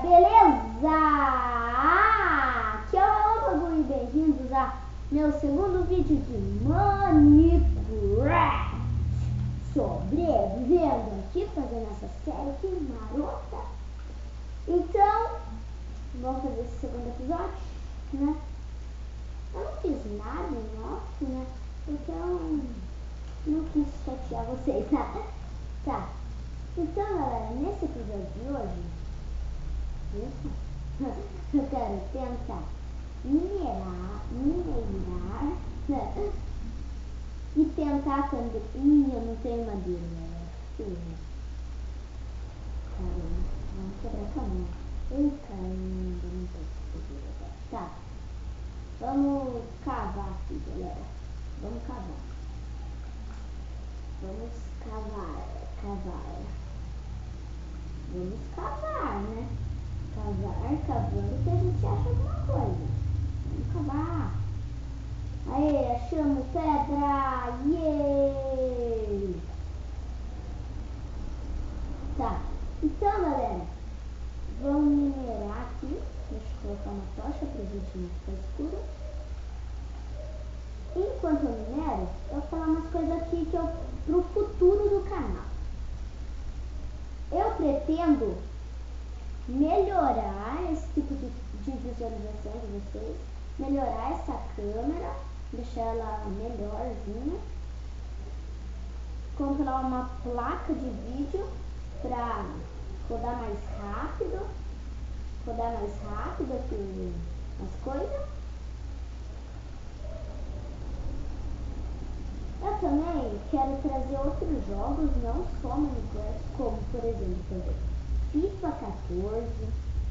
beleza? Aqui é o Relâmpago e bem-vindos a meu segundo vídeo de Minecraft. Sobrevivendo aqui, fazendo essa série aqui marota. Então, vamos fazer esse segundo episódio, né? Eu não fiz nada em off, né? Porque eu não quis chatear vocês, né? Tá. Então, galera, nesse episódio de hoje, eu quero tentar minerar e tentar também. Ih, eu não tenho madeira, né? Caramba, vamos quebrar a cama. Ei, caramba, não tô conseguindo. Tá, vamos cavar aqui, galera. Vamos cavar. Vamos cavar. Vamos cavar, né? Cavando que a gente acha alguma coisa. Vamos cavar. Aê, achamos pedra! Yay! Tá, então galera, vamos minerar aqui. Deixa eu colocar uma tocha pra gente não ficar escuro. Enquanto eu minero, eu vou falar umas coisas aqui que eu pro futuro do canal. Eu pretendo melhorar esse tipo de visualização de vocês, melhorar essa câmera, deixar ela melhorzinha, comprar uma placa de vídeo para rodar mais rápido aqui as coisas. Eu também quero trazer outros jogos, não só Minecraft, como por exemplo FIFA 14,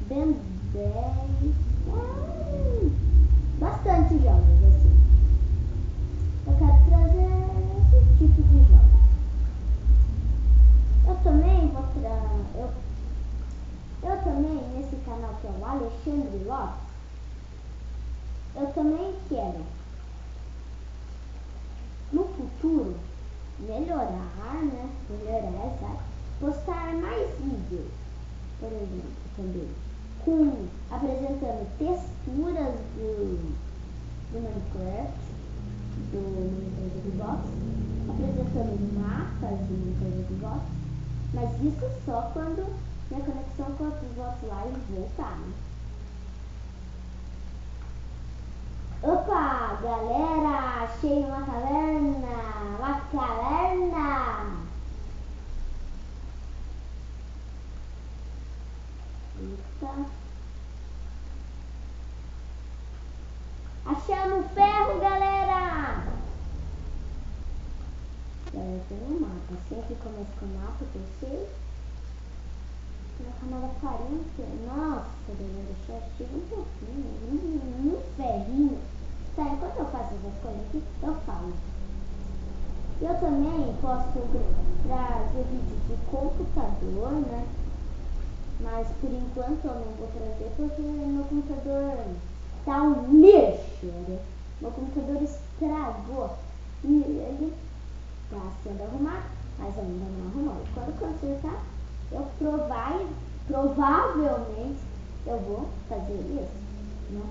Ben 10, bastante jogos assim. Eu quero trazer esse tipo de jogos. Eu também nesse canal que é o Alexandre Lopes, eu também quero no futuro melhorar, postar mais vídeos, por exemplo, também apresentando texturas do Minecraft, do Xbox, apresentando mapas do Xbox, mas isso só quando minha conexão com o Xbox Live voltar, né? Opa, galera, achei uma caverna! Eita. Achamos ferro, galera! Galera, tem um mapa. Sempre começa com o mapa, que eu sei. Na camada 40. Nossa, galera, já achei um pouquinho. Um ferrinho. Tá, enquanto eu faço essas coisas aqui, eu falo. Eu também posso trazer vídeos de computador, né? Mas por enquanto eu não vou trazer porque meu computador tá um lixo, né? Meu computador estragou e ele tá sendo arrumado, mas ainda não arrumou. Quando consertar, eu provavelmente eu vou fazer isso, né?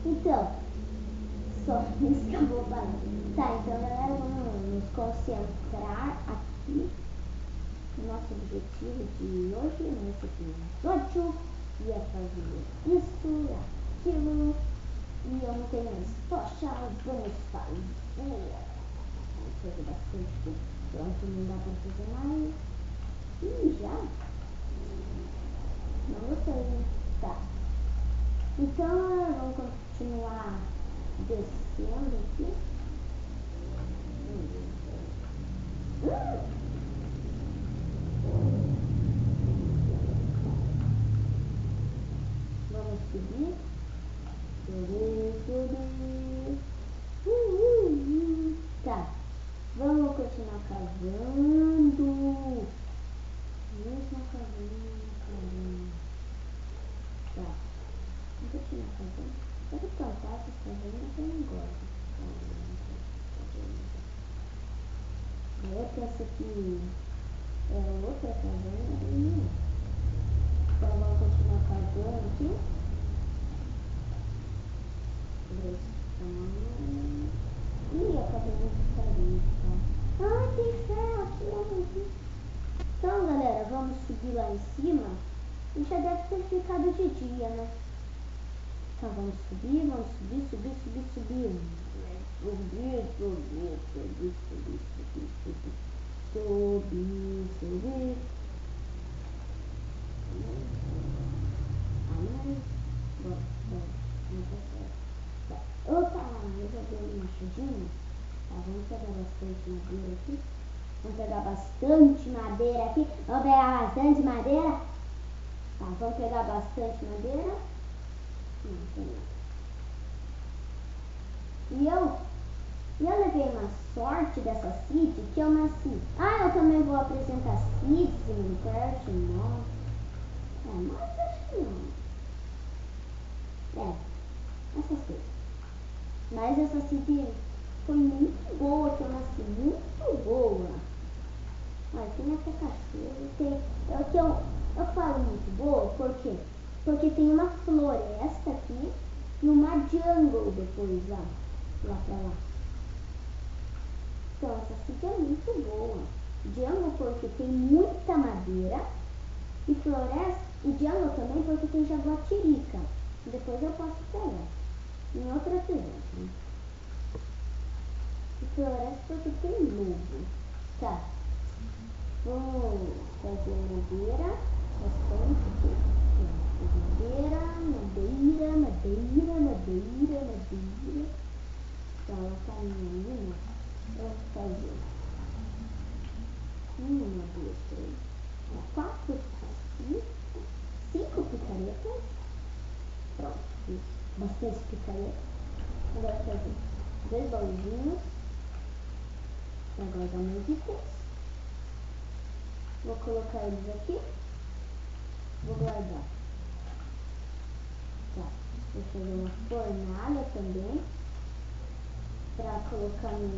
Então, só isso que eu vou falar. Tá, então galera, vamos nos concentrar aqui no nosso objetivo de hoje, nesse episódio, e é fazer isso, aquilo, e eu não tenho mais tochas, vamos fazer bastante, pronto, não dá pra fazer mais, e já, não gostei, tá, então vamos continuar descendo aqui. Vamos subir. Tá. Vamos continuar cavando. Mesmo cavando. Tá. Vamos continuar cavando. Eu vou plantar essas cavernas que eu não gosto. Essa aqui é outra caverna. Então vamos continuar carregando aqui. Ih, acabei de ficar. Ai, tem ferro aqui. Então, galera, vamos subir lá em cima. E já deve ter ficado de dia, né? Então vamos subir. Subir. Opa, eu já dei uma chudinha. Tá, vamos pegar bastante madeira aqui. Vamos pegar bastante madeira aqui. Tá, vamos pegar bastante madeira. Não tem nada. E eu levei uma sorte dessa seed que eu nasci. Eu também vou apresentar seeds em Minecraft, não. Mas acho que não. Essas coisas. Mas essa seed foi muito boa que eu nasci, muito boa. Tem até cachorro, eu falo muito boa, por quê? Porque tem uma floresta aqui e uma jungle depois lá pra lá. Então essa seed é muito boa. Jungle porque tem muita madeira e floresta, e jungle também porque tem jaguatirica. Depois eu posso pegar em outro episódio, né? E floresta porque tem lobo. Tá. Vamos fazer madeira, bastante aqui. Madeira. Então ela tá minha. Vamos fazer 1, 2, 3, 4, 5 picaretas. Pronto, isso. Bastante picareta. Agora fazer 2 baúzinhos. Agora músicas. Vou colocar eles aqui. Vou guardar. Tá. Vou fazer uma fornalha também. Pra colocar nos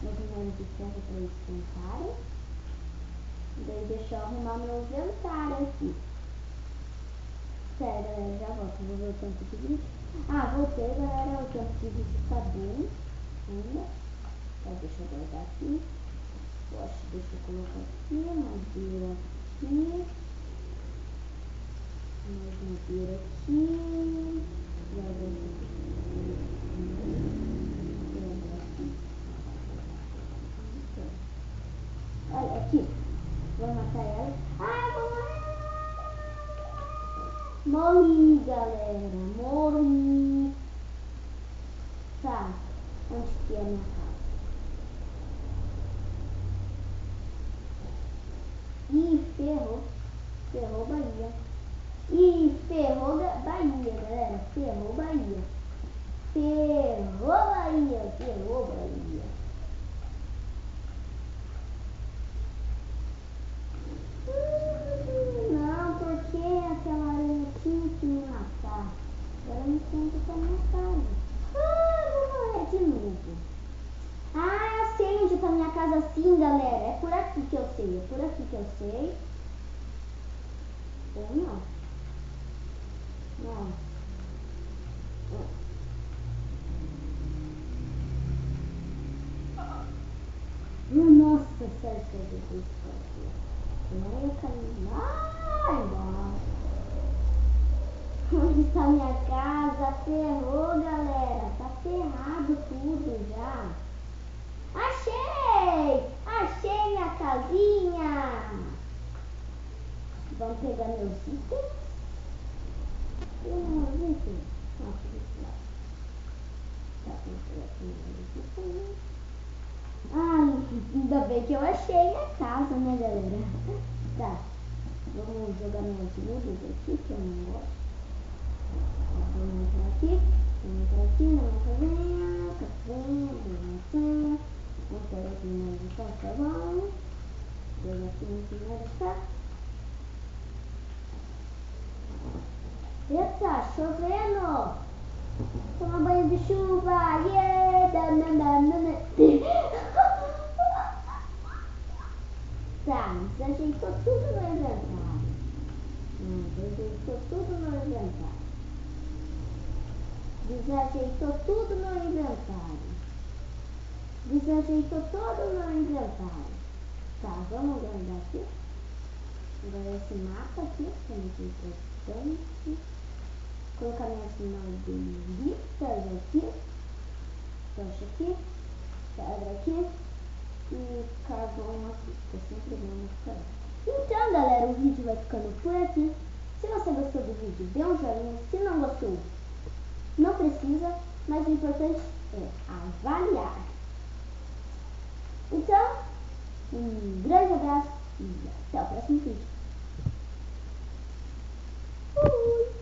minérios de ferro para eles esquentarem. Daí deixa eu arrumar meu inventário aqui. Espera, galera, já volto. Vou ver o tempo de vídeo. Voltei, galera. O tempo de vídeo tá bom ainda. Tá, deixa eu guardar aqui. Deixa eu colocar aqui. Madeira aqui. Mais madeira aqui. Olha aqui. Vou matar ela. Vou morrer. Morri, galera. Morri. Tá. Onde que é a minha casa? Ferrou. Ferrou Bahia. Ferrou Bahia, galera. Ferrou Bahia. Não, porque aquela aranha tinha que me matar. Agora me conta pra minha casa. Vou morrer de novo. Eu sei onde tá minha casa sim, galera. É por aqui que eu sei. Ou não? Não. Nossa, sério que eu vou isso aqui. Agora eu caminho. Onde está minha casa? Ferrou, galera. Tá ferrado tudo já. Achei minha casinha. Vamos pegar meus itens. Ainda bem que eu achei minha casa, né, galera? Tá. Vamos jogar minhas luzes aqui, que eu não gosto. Vamos entrar aqui na minha casinha. Vamos pegar aqui mais um só, tá bom? Pegar aqui no primeiro, tá? Eita, chovendo! Toma banho de chuva! Yeah! Tá, você ajeitou tudo no inventário. Desajeitou tudo no inventário. Desajeitou tudo no inventário. Desajeitou todo no inventário. Tá, vamos guardar aqui. Agora esse mapa aqui, que é muito importante. Colocar minhas margueritas aqui. Tocha aqui. Pedra aqui. E carvão aqui, que eu sempre vou ficar. Então, galera, o vídeo vai ficando por aqui. Se você gostou do vídeo, dê um joinha. Se não gostou, não precisa, mas o importante é avaliar. Então, um grande abraço e até o próximo vídeo. Fui!